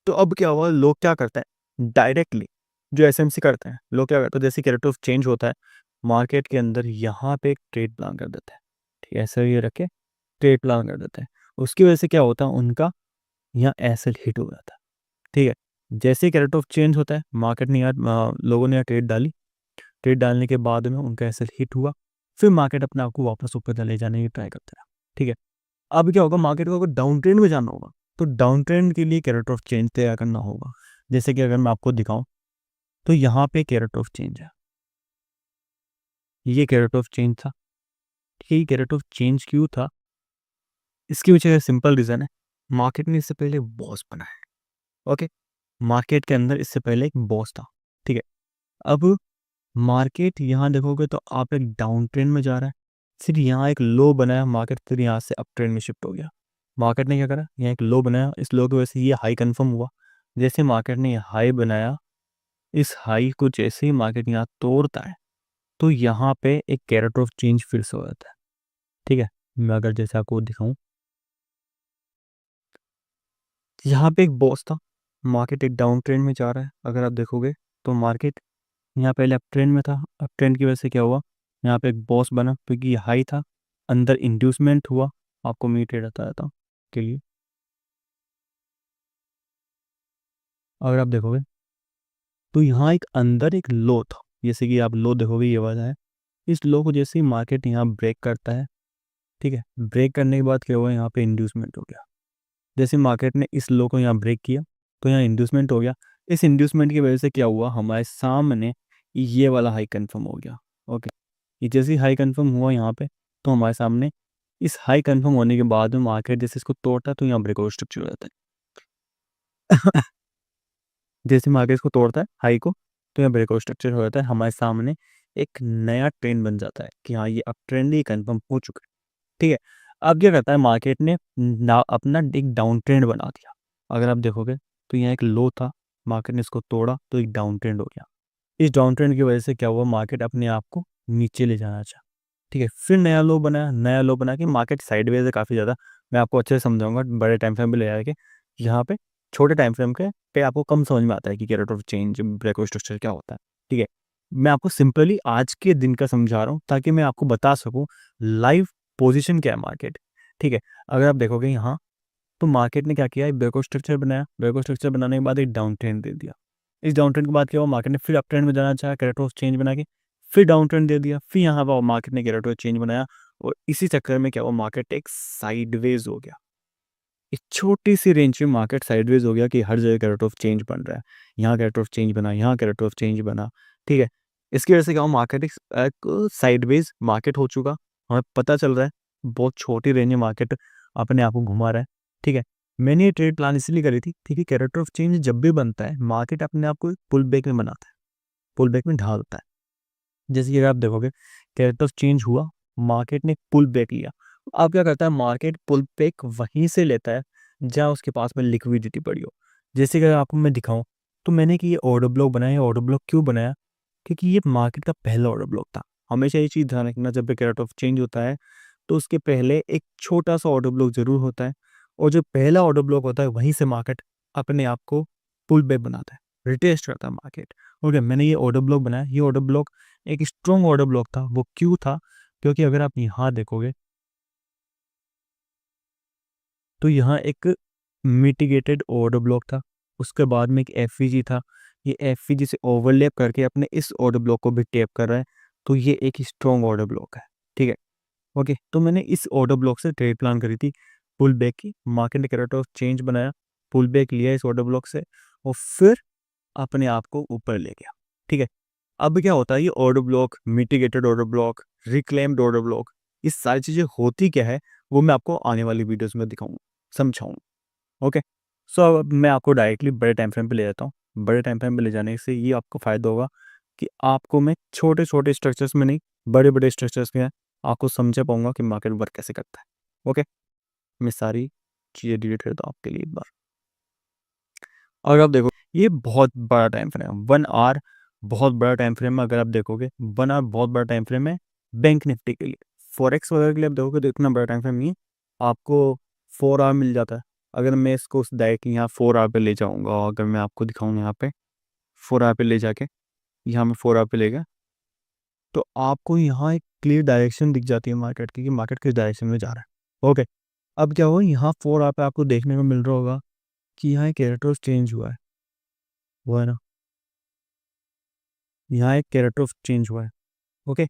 तो अब क्या हुआ, लोग क्या करते हैं डायरेक्टली, जो एसएमसी करते हैं, लोग क्या करते हैं जैसे कैरेक्टर ऑफ चेंज होता है मार्केट के अंदर यहाँ पे एक ट्रेड प्लान कर देते हैं। ठीक है, ऐसे ये रखे ट्रेड प्लान कर देते हैं। उसकी वजह से क्या होता है, उनका यहाँ एसेट हिट हो जाता है। ठीक है, जैसे ही कैरेक्टर ऑफ चेंज होता है मार्केट ने यार लोगों ने यहाँ ट्रेड डाली, ट्रेड डालने के बाद में उनका एसेट हिट हुआ, फिर मार्केट अपने आप को वापस ऊपर ले जाने की ट्राई करता है। ठीक है, अब क्या होगा, मार्केट को अगर डाउन ट्रेंड में जाना होगा तो डाउन ट्रेंड के लिए कैरेक्टर ऑफ चेंज तैयार करना होगा। जैसे कि अगर मैं आपको दिखाऊं तो यहाँ पे कैरेक्टर ऑफ चेंज है, ये कैरेक्टर ऑफ चेंज था। ये कैरेक्टर ऑफ चेंज क्यों था, इसके पीछे सिंपल रीजन है, मार्केट ने इससे पहले बॉस बनाया। ओके, मार्केट के अंदर इससे पहले एक बॉस था। ठीक है, अब मार्केट यहाँ देखोगे तो आप एक डाउन ट्रेंड में जा रहा है, फिर यहाँ एक लो बनाया मार्केट, फिर यहाँ से अप ट्रेंड में शिफ्ट हो गया। मार्केट ने क्या करा, यहाँ एक लो बनाया, इस लो की वजह से ये हाई कंफर्म हुआ। जैसे मार्केट ने हाई बनाया, इस हाई को जैसे ही मार्केट यहाँ तोड़ता है तो यहाँ पे एक कैरेक्टर ऑफ चेंज फिर से हो जाता है। ठीक है, मैं अगर जैसे आपको दिखाऊं, यहाँ पे एक बॉस था, मार्केट एक डाउन ट्रेंड में जा रहा है। अगर आप देखोगे तो मार्केट यहाँ पहले अप ट्रेंड में था, अप ट्रेंड की वजह से क्या हुआ, यहाँ पे एक बॉस बना क्योंकि ये हाई था, अंदर इंड्यूसमेंट हुआ। आपको मी ट्रेड आता था के लिए, अगर आप देखोगे तो यहाँ एक अंदर एक लो था, जैसे कि आप लो देखोगे ये वाला है। इस लो को जैसे ही मार्केट यहाँ ब्रेक करता है, ठीक है, ब्रेक करने के बाद क्या हुआ, यहाँ पे इंड्यूसमेंट हो गया। जैसे मार्केट ने इस लो को यहाँ ब्रेक किया तो यहाँ इंड्यूसमेंट हो गया। इस इंड्यूसमेंट की वजह से क्या हुआ, हमारे सामने ये वाला हाई कंफर्म हो गया। ओके, ये जैसे ही हाई कंफर्म हुआ यहाँ पे, तो हमारे सामने इस हाई कंफर्म होने के बाद में मार्केट जैसे इसको तोड़ता है तो यहाँ ब्रेकआउट स्ट्रक्चर हो जाता है। जैसे मार्केट इसको तोड़ता है हाई को, तो यहाँ ब्रेकआउट स्ट्रक्चर हो जाता है, हमारे सामने एक नया ट्रेंड बन जाता है कि हाँ ये अब ट्रेंड ही कंफर्म हो चुका है। ठीक है, अब क्या करता है मार्केट ने ना अपना एक डाउन ट्रेंड बना दिया। अगर आप देखोगे तो यहाँ एक लो था, मार्केट ने इसको तोड़ा तो एक डाउन ट्रेंड हो गया। इस डाउन ट्रेंड की वजह से क्या हुआ, मार्केट अपने आप को नीचे ले जाना चाहा। ठीक है, फिर नया लो बनाया, नया लो बना के मार्केट साइडवेज है काफ़ी ज़्यादा। मैं आपको अच्छे से समझाऊंगा बड़े टाइम फ्रेम पे ले जाके, यहाँ पे छोटे टाइम फ्रेम के पे आपको कम समझ में आता है कि character of change breakout structure क्या होता है। ठीक है, मैं आपको सिंपली आज के दिन का समझा रहा हूँ ताकि मैं आपको बता सकूँ लाइव पोजीशन क्या है मार्केट। ठीक है, अगर आप देखोगे यहाँ, तो मार्केट ने क्या किया, एक ब्रेकआउट स्ट्रक्चर बनाया, ब्रेकआउट स्ट्रक्चर बनाने के बाद एक डाउन ट्रेंड दे दिया। इस डाउन ट्रेंड के बाद क्या हुआ, मार्केट ने फिर अप ट्रेंड में जाना चाहा, कैरेक्टर ऑफ चेंज बना के फिर डाउन ट्रेंड दे दिया, फिर यहाँ पर मार्केट ने कैरेक्टर ऑफ चेंज बनाया, और इसी चक्कर में क्या हुआ, मार्केट एक साइडवेज हो गया। एक छोटी सी रेंज में मार्केट साइडवेज हो गया कि हर जगह कैरेक्टर ऑफ चेंज बन रहा है, यहाँ कैरेक्टर ऑफ चेंज बना, यहाँ कैरेक्टर ऑफ चेंज बना। ठीक है, इसकी वजह से क्या हुआ, मार्केट एक साइडवेज मार्केट हो चुका, हमें पता चल रहा है बहुत छोटी रेंज में मार्केट अपने आप को घुमा रहा है। ठीक है, मैंने ये ट्रेड प्लान इसलिए करी थी क्योंकि कैरेक्टर ऑफ चेंज जब भी बनता है मार्केट अपने आप को पुल बैक में बनाता है, पुल बैक में ढालता है। जैसे कि अगर आप देखोगे कैरेक्टर ऑफ चेंज हुआ, मार्केट ने पुल बैक लिया, अब क्या करता है मार्केट पुल बैक वहीं से लेता है जहाँ उसके पास में लिक्विडिटी पड़ी हो। जैसे कि अगर आपको मैं दिखाऊं, तो मैंने कि ये ऑर्डर ब्लॉक बनाया, ऑर्डर ब्लॉक क्यों बनाया, क्योंकि ये मार्केट का पहला ऑर्डर ब्लॉक था। हमेशा ये चीज़ ध्यान रखना, जब भी कैरेक्टर ऑफ चेंज होता है तो उसके पहले एक छोटा सा ऑर्डर ब्लॉक जरूर होता है, और जो पहला ऑर्डर ब्लॉक होता है वहीं से मार्केट अपने आप को पुल बैक बनाता है, रिटेस्ट करता है मार्केट। ओके, मैंने ये ऑर्डर ब्लॉक बनाया, ये ऑर्डर ब्लॉक एक स्ट्रॉन्ग ऑर्डर ब्लॉक था। वो क्यों था, क्योंकि अगर आप यहाँ देखोगे तो यहाँ एक मिटिगेटेड ऑर्डर ब्लॉक था, उसके बाद में एक एफईजी था, ये एफईजी से ओवरलैप करके अपने इस ऑर्डर ब्लॉक को भी टैप कर रहा है, तो ये एक स्ट्रॉन्ग ऑर्डर ब्लॉक है। ठीक है, ओके, तो मैंने इस ऑर्डर ब्लॉक से ट्रेड प्लान करी थी पुल बैक की, मार्केट ने कैरेक्टर ऑफ चेंज बनाया, पुल बैक लिया इस ऑर्डर ब्लॉक से, और फिर अपने आप को ऊपर ले गया। ठीक है, अब क्या होता है, ये order block, mitigated order block, reclaimed order block, ये सारी चीज़ें होती क्या है वो मैं आपको आने वाली वीडियोस में दिखाऊंगा, समझाऊंगा। ओके, सो अब मैं आपको डायरेक्टली बड़े टाइम फ्रेम पे ले जाता हूँ। बड़े टाइम फ्रेम पे ले जाने से ये आपको फ़ायदा होगा कि आपको मैं छोटे छोटे स्ट्रक्चर्स में नहीं, बड़े बड़े स्ट्रक्चर्स में आपको समझा पाऊंगा कि मार्केट वर्क कैसे करता है। ओके, मैं सारी चीज़ें डिलीट करता हूँ आपके लिए एक बार। और आप देखो ये बहुत बड़ा टाइम फ्रेम है, 1 आवर बहुत बड़ा टाइम फ्रेम है। अगर आप देखोगे 1 आवर बहुत बड़ा टाइम फ्रेम है बैंक निफ्टी के लिए। फॉरेक्स वगैरह के लिए आप देखोगे तो इतना बड़ा टाइम फ्रेम नहीं है, आपको 4 आवर मिल जाता है। अगर मैं इसको डायरेक्टली यहाँ 4 आवर पे ले जाऊँगा, अगर मैं आपको दिखाऊँ यहाँ पे 4 आवर पे ले जाके, यहाँ मैं 4 आवर पे ले गया, तो आपको यहाँ एक क्लियर डायरेक्शन दिख जाती है मार्केट की कि मार्केट किस डायरेक्शन में जा रहा है। ओके, अब क्या हुआ, यहाँ 4 आवर पे आपको देखने को मिल रहा होगा कि यहाँ एक कैरेक्टर चेंज हुआ है, वो है ना, यहाँ एक कैरेक्टर ऑफ चेंज हुआ है। ओके,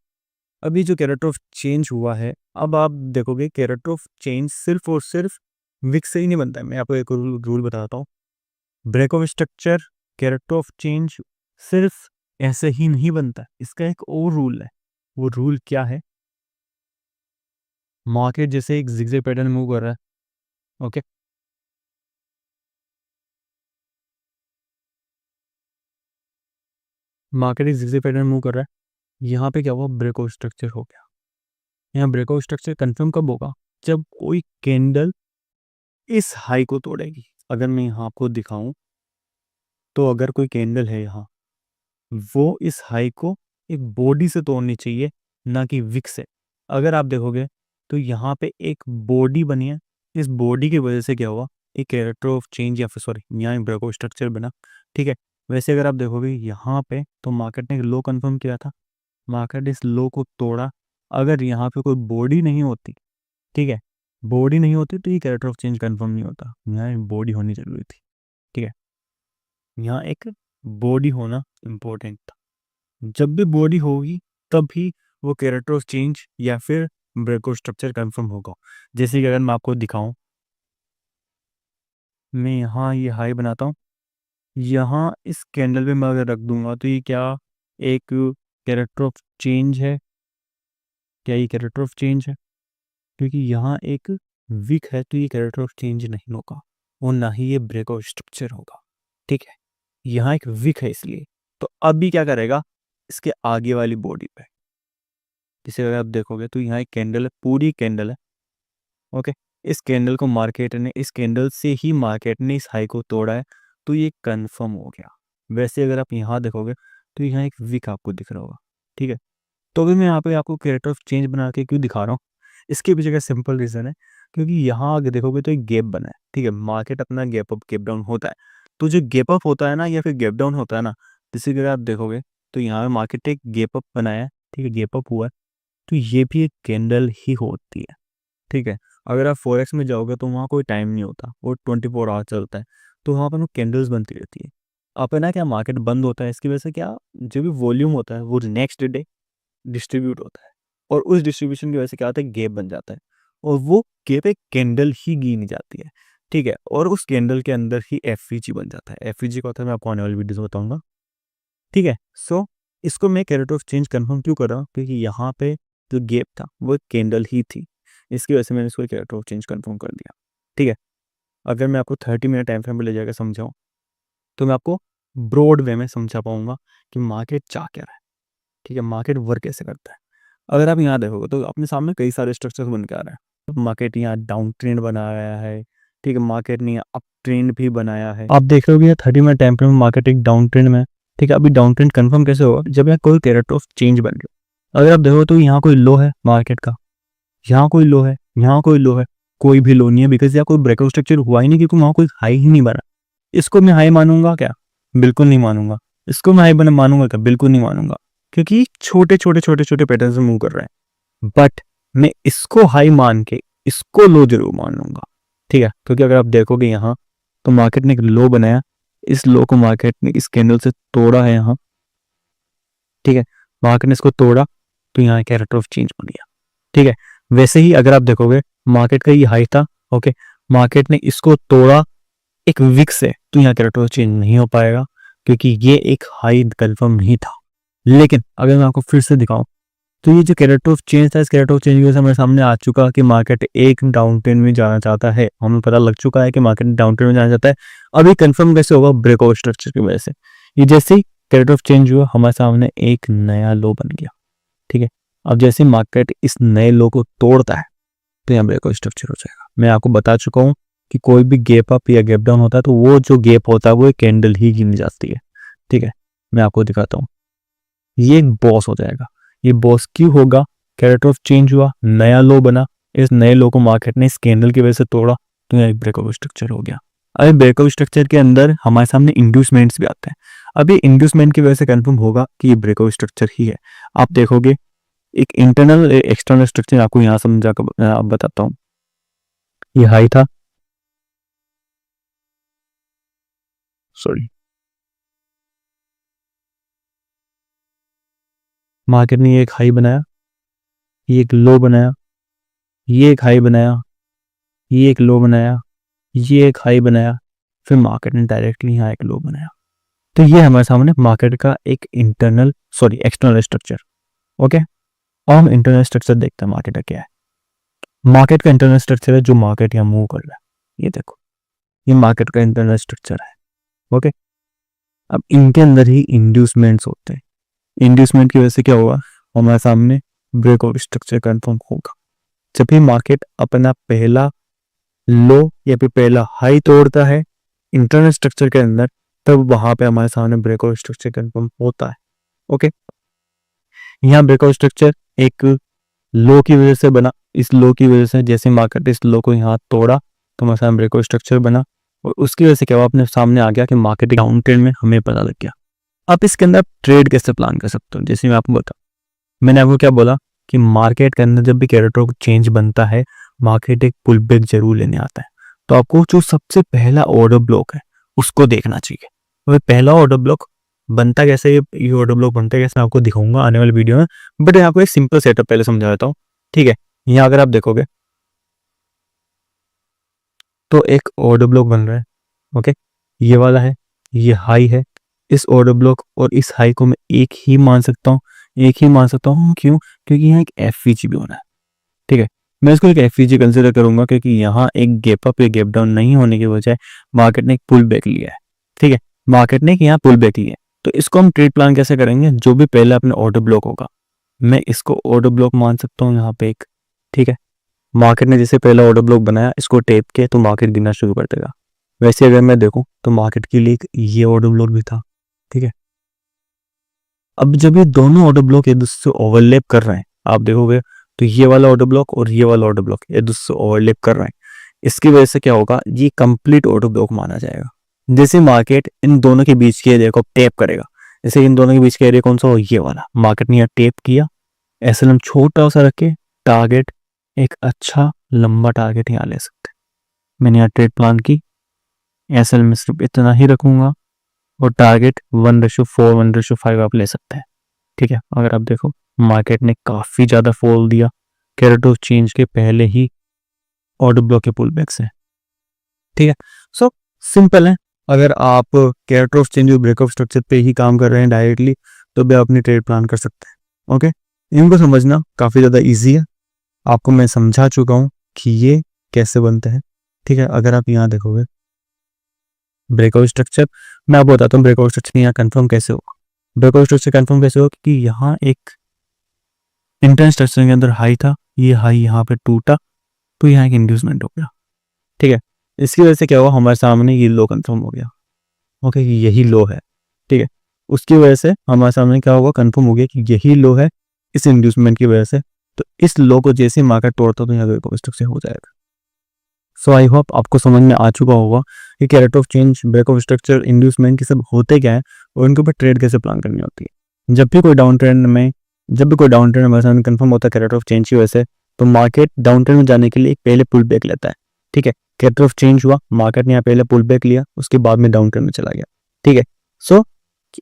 अभी जो कैरेक्टर ऑफ चेंज हुआ है, अब आप देखोगे कैरेक्टर ऑफ चेंज सिर्फ और सिर्फ विक से ही नहीं बनता है। मैं आपको एक रूल बताता हूँ, break of structure, character of change सिर्फ ऐसे ही नहीं बनता है, इसका एक और रूल है। वो रूल क्या है, मार्केट जैसे एक जिगजैग पैटर्न मूव कर रहा है। ओके, मार्केट एक जिगजैग पैटर्न मूव कर रहा है, यहाँ पे क्या हुआ, ब्रेक ऑफ स्ट्रक्चर हो गया। यहाँ ब्रेक ऑफ स्ट्रक्चर कंफर्म कब होगा, जब कोई कैंडल इस हाई को तोड़ेगी। अगर मैं यहाँ आपको दिखाऊं, तो अगर कोई कैंडल है यहाँ, वो इस हाई को एक बॉडी से तोड़नी चाहिए, ना कि विक से। अगर आप देखोगे तो यहाँ पे एक बॉडी बनी है, इस बॉडी की वजह से क्या हुआ, एक कैरेक्टर ऑफ चेंज या फिर सॉरी यहाँ एक ब्रेकआउट स्ट्रक्चर बना। ठीक है, वैसे अगर आप देखोगे यहाँ पे तो मार्केट ने लो कंफर्म किया था, मार्केट इस लो को तोड़ा। अगर यहाँ पे कोई बॉडी नहीं होती, ठीक है, बॉडी नहीं होती तो ये कैरेक्टर ऑफ चेंज कंफर्म नहीं होता, यहाँ बॉडी होनी जरूरी थी। ठीक है, यहाँ एक बॉडी होना इम्पोर्टेंट था, जब भी बॉडी होगी तभी वो कैरेक्टर ऑफ चेंज या फिर ब्रेकआउट स्ट्रक्चर कंफर्म होगा। जैसे कि अगर मैं आपको दिखाऊं, मैं यहाँ ये हाई बनाता हूँ, यहाँ इस कैंडल पे मैं अगर रख दूंगा तो ये क्या, एक कैरेक्टर ऑफ चेंज है क्या ये कैरेक्टर ऑफ चेंज है? क्योंकि यहाँ एक वीक है तो ये कैरेक्टर ऑफ चेंज नहीं होगा और ना ही ये ब्रेकआउट स्ट्रक्चर होगा। ठीक है, यहाँ एक वीक है इसलिए। तो अब भी क्या करेगा, इसके आगे वाली बॉडी पे, जैसे अगर आप देखोगे तो यहाँ एक कैंडल है, पूरी कैंडल है। ओके, इस कैंडल को मार्केट ने, इस कैंडल से ही मार्केट ने इस हाई को तोड़ा है, तो ये कंफर्म हो गया। वैसे अगर आप यहाँ देखोगे तो यहाँ एक वीक आपको दिख रहा होगा। ठीक है, तो भी मैं यहाँ पे आपको कैरेक्टर ऑफ चेंज बना के क्यों दिखा रहा हूँ, इसके पीछे का सिंपल रीजन है, क्योंकि यहाँ अगर देखोगे तो एक गैप बना है। ठीक है, मार्केट अपना गैप अप गैप डाउन होता है, तो जो गैप अप होता है ना या फिर गैप डाउन होता है ना, जैसे कि अगर आप देखोगे तो यहाँ पे मार्केट एक गैप अप बनाया है। ठीक है, गैप अप हुआ है, तो ये भी एक कैंडल ही होती है। ठीक है, अगर आप फॉरेक्स में जाओगे तो वहाँ कोई टाइम नहीं होता, वो 24 आवर चलता है, तो वहाँ पर कैंडल्स बनती रहती है। अब है ना, क्या मार्केट बंद होता है, इसकी वजह से क्या जो भी वॉल्यूम होता है वो नेक्स्ट डे डिस्ट्रीब्यूट होता है, और उस डिस्ट्रीब्यूशन की वजह से क्या होता है, गैप बन जाता है, और वो गैप एक कैंडल ही गिनी जाती है। ठीक है, और उस कैंडल के अंदर ही एफवीजी बन जाता है। एफवीजी का होता है, मैं आपको आने वाली वीडियो में बताऊंगा। ठीक है, सो इसको मैं कैरेक्टर ऑफ चेंज कंफर्म क्यों कर रहा हूँ, क्योंकि यहाँ पे जो गैप था वो कैंडल ही थी, इसकी वजह से मैंने इसको कैरेक्टर ऑफ चेंज कंफर्म कर दिया। ठीक है, अगर मैं आपको 30 मिनट टाइम फ्रेम पे ले जाकर समझाऊँ तो मैं आपको ब्रॉड वे में समझा पाऊंगा कि मार्केट चाह क्या रहा है। ठीक है, मार्केट वर्क कैसे करता है। अगर आप यहाँ देखोगे तो अपने सामने कई सारे स्ट्रक्चर्स बन के आ रहे हैं। मार्केट यहाँ डाउन ट्रेंड बनाया है, ठीक है, मार्केट ने अप ट्रेंड भी बनाया है। आप देख रहे हो 30 मिनट टाइम फ्रेम में मार्केट एक डाउन ट्रेंड में है। ठीक है, अभी डाउन ट्रेंड कंफर्म कैसे होगा, जब यहाँ कोई कैरेक्टर ऑफ चेंज बन गया। अगर आप देखो तो यहाँ कोई लो है मार्केट का, यहाँ कोई लो है, यहाँ कोई लो है, कोई भी लो नहीं है, बिकॉज यहाँ कोई ब्रेकआउट स्ट्रक्चर हुआ ही नहीं, क्योंकि वहाँ कोई हाई ही नहीं बना। इसको मैं हाई मानूंगा क्या? बिल्कुल नहीं मानूंगा। इसको मैं हाई बना मानूंगा क्या? बिल्कुल नहीं मानूंगा, क्योंकि छोटे छोटे छोटे छोटे पैटर्न से मूव कर रहे हैं। बट मैं इसको हाई मान के इसको लो जरूर मान लूंगा। ठीक है, क्योंकि अगर आप देखोगे यहाँ तो मार्केट ने एक लो बनाया, इस लो को मार्केट ने इस कैंडल से तोड़ा है यहाँ। ठीक है, मार्केट ने इसको तोड़ा तो यहाँ कैरेक्टर ऑफ चेंज बन गया। ठीक है, वैसे ही अगर आप देखोगे मार्केट का ये हाई था, ओके, मार्केट ने इसको तोड़ा एक विक से, तो यहाँ कैरेक्टर ऑफ चेंज नहीं हो पाएगा, क्योंकि ये एक हाई कंफर्म नहीं था। लेकिन अगर मैं आपको फिर से दिखाऊं तो ये जो कैरेक्टर ऑफ चेंज था, इस कैरेक्टर ऑफ चेंज की वजह से हमारे सामने आ चुका कि मार्केट एक डाउन ट्रेंड में जाना चाहता है। हमें पता लग चुका है कि मार्केट डाउन ट्रेंड में जाना चाहता है। अभी कंफर्म कैसे होगा? ब्रेकआउट स्ट्रक्चर की वजह से। ये जैसे ही कैरेक्टर ऑफ चेंज हुआ, हमारे सामने एक नया लो बन गया। ठीक है, अब जैसे मार्केट इस नए लो को तोड़ता है तो यहाँ ब्रेकआउट स्ट्रक्चर हो जाएगा। मैं आपको बता चुका हूँ कि कोई भी गैप अप या गैप डाउन होता है तो वो जो गैप होता है वो एक कैंडल ही गिनी जाती है। ठीक है, मैं आपको दिखाता हूँ, ये एक बॉस हो जाएगा। ये बॉस क्यों होगा? कैरेक्टर ऑफ चेंज हुआ, नया लो बना, इस नए लो को मार्केट ने इस कैंडल की वजह से तोड़ा, तो यहाँ एक ब्रेकआउट स्ट्रक्चर हो गया। अभी ब्रेकआउट स्ट्रक्चर के अंदर हमारे सामने इंड्यूसमेंट्स भी आते हैं। अभी इंड्यूसमेंट की वजह से कंफर्म होगा कि ये ब्रेकआउट स्ट्रक्चर ही है। आप देखोगे एक इंटरनल एक्सटर्नल स्ट्रक्चर आपको यहाँ समझा कर आप बताता हूँ। ये हाई था, सॉरी, मार्केट ने ये एक हाई बनाया, ये एक लो बनाया, ये एक हाई बनाया, ये एक लो बनाया, ये एक हाई बनाया, फिर मार्केट ने डायरेक्टली यहाँ एक लो बनाया। तो ये हमारे सामने मार्केट का एक internal sorry external structure. Okay, और हम इंटरनल स्ट्रक्चर देखते हैं मार्केट का क्या है। मार्केट का इंटरनल स्ट्रक्चर है जो मार्केट यहाँ मूव कर रहा है। ये देखो, ये मार्केट का इंटरनल स्ट्रक्चर है। ओके, अब इनके अंदर ही इंड्यूसमेंट्स होते हैं। इंड्यूसमेंट की वजह से क्या होगा? हमारे सामने ब्रेकआउट स्ट्रक्चर कंफर्म होगा। जब भी मार्केट अपना पहला लो या फिर पहला हाई तोड़ता है इंटरनल स्ट्रक्चर के अंदर, तब वहां पे हमारे सामने ब्रेकआउट स्ट्रक्चर कंफर्म होता है। ओके, यहाँ ब्रेकआउट स्ट्रक्चर एक लो की वजह से बना। इस लो की वजह से जैसे मार्केट इस लो को यहाँ तोड़ा तो हमारे सामने ब्रेकआउट स्ट्रक्चर बना, और उसकी वजह से क्या हुआ? अपने सामने आ गया कि मार्केट डाउन ट्रेंड में, हमें पता लग गया। आप इसके अंदर ट्रेड कैसे प्लान कर सकते हो? जैसे मैं आपको बता, मैंने आपको क्या बोला कि मार्केट के अंदर जब भी कैरेक्टर चेंज बनता है, मार्केट एक पुल बैक जरूर लेने आता है। तो आपको जो सबसे पहला ऑर्डर ब्लॉक है उसको देखना चाहिए। और पहला ऑर्डर ब्लॉक बनता कैसे, ये ऑर्डर ब्लॉक बनता कैसे मैं आपको दिखाऊंगा आने वाले वीडियो में, बट मैं आपको एक सिंपल सेटअप पहले समझा देता हूँ। ठीक है, यहाँ अगर आप देखोगे तो एक ऑर्डर ब्लॉक बन रहा है। ओके, ये वाला है, ये हाई है। इस ऑर्डर ब्लॉक और इस हाई को मैं एक ही मान सकता हूँ एक ही मान सकता हूँ। क्यों? क्योंकि यहाँ एक एफवीजी भी होना है, ठीक है। मैं इसको एक एफवीजी कंसिडर करूंगा क्योंकि यहाँ एक गैप अप या गैप डाउन नहीं होने की बजाय मार्केट ने एक पुल बैक लिया है, ठीक है। मार्केट ने यहाँ पुल बैक लिया है, तो इसको हम ट्रेड प्लान कैसे करेंगे? जो भी पहले अपने ऑर्डर ब्लॉक होगा, मैं इसको ऑर्डर ब्लॉक मान सकता हूँ यहाँ पे एक, ठीक है। मार्केट ने जैसे पहला ऑर्डर ब्लॉक बनाया, इसको टेप के तो मार्केट गिरना शुरू कर देगा। वैसे अगर मैं देखूं तो मार्केट के लिए ये ऑर्डर ब्लॉक भी था, ठीक है। अब जब ये दोनों ऑर्डर ब्लॉक एक दूसरे से ओवरलैप कर रहे हैं, आप देखोगे तो ये वाला ऑर्डर ब्लॉक और ये वाला ऑर्डर ब्लॉक एक दूसरे से ओवरलैप कर रहे हैं। इसकी वजह से क्या होगा? ये कंप्लीट ऑर्डर ब्लॉक माना जाएगा। जैसे मार्केट इन दोनों के बीच के एरिया को टैप करेगा, जैसे इन दोनों के बीच का एरिया कौन सा हो? ये वाला। मार्केट ने यहाँ टैप किया, एसएलएम छोटा सा रख के टारगेट एक अच्छा लंबा टारगेट यहाँ ले सकते हैं। मैंने यहाँ ट्रेड प्लान की, एसएलएम में सिर्फ इतना ही रखूंगा और टारगेट 1:4 1:5 आप ले सकते हैं, ठीक है। अगर आप देखो मार्केट ने काफी ज्यादा फॉल दिया कैरेट ऑफ चेंज के पहले ही ऑर्डर ब्लॉक के पुल बैक से, ठीक है। सो सिंपल है। अगर आप कैरेट ऑफ चेंज और ब्रेकआउट स्ट्रक्चर पे ही काम कर रहे हैं डायरेक्टली, तो भी अपनी ट्रेड प्लान कर सकते हैं। ओके, इनको समझना काफी ज्यादा इजी है। आपको मैं समझा चुका हूं कि ये कैसे बनते हैं, ठीक है। अगर आप यहाँ देखोगे ब्रेकआउट स्ट्रक्चर, मैं आपको बताता हूँ ब्रेकआउट स्ट्रक्चर यहाँ कंफर्म कैसे होगा। ब्रेकआउट स्ट्रक्चर कंफर्म कैसे होगा? कि यहाँ एक इंटरनल स्ट्रक्चर के अंदर हाई था, ये हाई यहाँ पे टूटा, तो यहाँ एक इंड्यूसमेंट हो गया, ठीक है। इसकी वजह से क्या हुआ? हमारे सामने ये लो कंफर्म हो गया, ओके, यही लो है, ठीक है। उसकी वजह से हमारे सामने क्या होगा? कंफर्म हो गया कि यही लो है इस इंड्यूसमेंट की वजह से। तो इस लो को जैसे मार्केट तोड़ता तो यहाँ ब्रेकआउट स्ट्रक्चर हो जाएगा। सो आई होप आपको समझ में आ चुका होगा कि कैरेट of change, breakout structure, inducement की सब होते क्या है और उनके ऊपर ट्रेड कैसे प्लान करनी होती है। जब भी कोई डाउन ट्रेंड में हमारे सामने कंफर्म होता है कैरेट ऑफ चेंज की वजह से, तो मार्केट डाउन ट्रेंड में जाने के लिए एक पहले पुल बैक लेता है, ठीक है। कैरेट ऑफ चेंज हुआ, मार्केट ने यहाँ पहले पुल बैक लिया, उसके बाद में डाउन ट्रेंड में चला गया, ठीक है। सो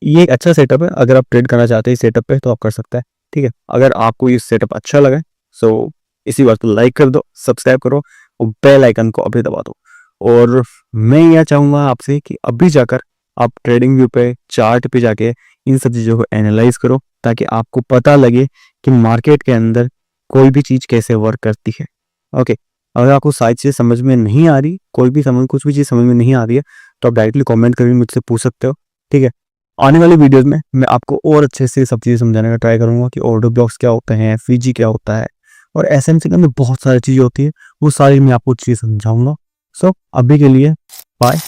ये एक अच्छा सेटअप है। अगर आप ट्रेड करना चाहते हैं इस सेटअप पे तो आप कर सकते हैं, ठीक है। अगर आपको ये सेटअप अच्छा लगा सो इसी बात को लाइक कर दो, सब्सक्राइब करो और बेल आइकन को अभी दबा दो। और मैं यह चाहूंगा आपसे कि अभी जाकर आप ट्रेडिंग व्यू पे, चार्ट पे जाके इन सब चीजों को एनालाइज करो, ताकि आपको पता लगे कि मार्केट के अंदर कोई भी चीज कैसे वर्क करती है। ओके, अगर आपको सारी चीजें समझ में नहीं आ रही, कुछ भी चीज समझ में नहीं आ रही है, तो आप डायरेक्टली कमेंट करके मुझसे पूछ सकते हो, ठीक है। आने वाले वीडियोस में मैं आपको और अच्छे से सब चीजें समझाने का ट्राई करूंगा कि ऑर्डर ब्लॉक्स क्या होते हैं, एफवीजी क्या होता है, और एसएमसी के अंदर बहुत सारी चीजें होती है, वो सारी मैं आपको चीजें समझाऊंगा। सो अभी के लिए बाय।